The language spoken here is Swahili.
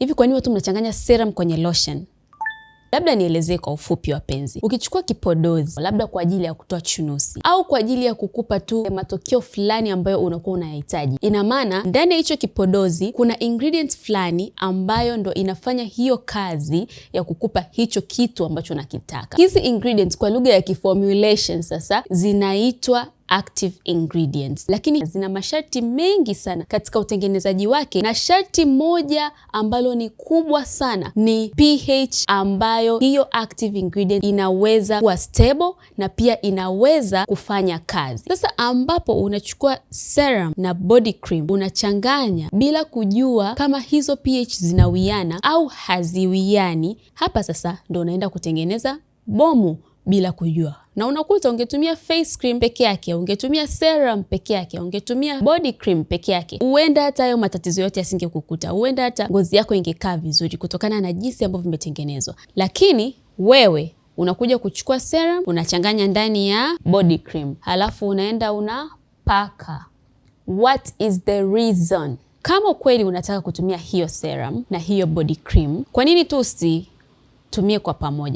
Hivi kwa nini watu mnachanganya serum kwenye lotion? Labda nielezee kwa ufupi wapenzi. Ukichukua kipodozi labda kwa ajili ya kutoa chunusi au kwa ajili ya kukupa tu matokeo fulani ambayo unakuwa unayahitaji, ina maana ndani ya hicho kipodozi kuna ingredients fulani ambayo ndo inafanya hiyo kazi ya kukupa hicho kitu ambacho unakitaka. Hizi ingredients kwa lugha ya kiformulation sasa zinaitwa active ingredients, lakini zina masharti mengi sana katika utengenezaji wake, na sharti moja ambalo ni kubwa sana ni pH ambayo hiyo active ingredient inaweza kuwa stable na pia inaweza kufanya kazi. Sasa ambapo unachukua serum na body cream unachanganya bila kujua kama hizo pH zinawiana au haziwiani, hapa sasa ndo unaenda kutengeneza bomu bila kujua. Na unakuta ungetumia face cream peke yake, ungetumia serum peke yake, ungetumia body cream peke yake, huenda hata hayo matatizo yote yasingekukuta, huenda hata ngozi yako ingekaa vizuri kutokana na jinsi ambavyo vimetengenezwa. Lakini wewe unakuja kuchukua serum, unachanganya ndani ya body cream, halafu unaenda unapaka. What is the reason? Kama kweli unataka kutumia hiyo serum na hiyo body cream, kwa nini tu usitumie kwa pamoja?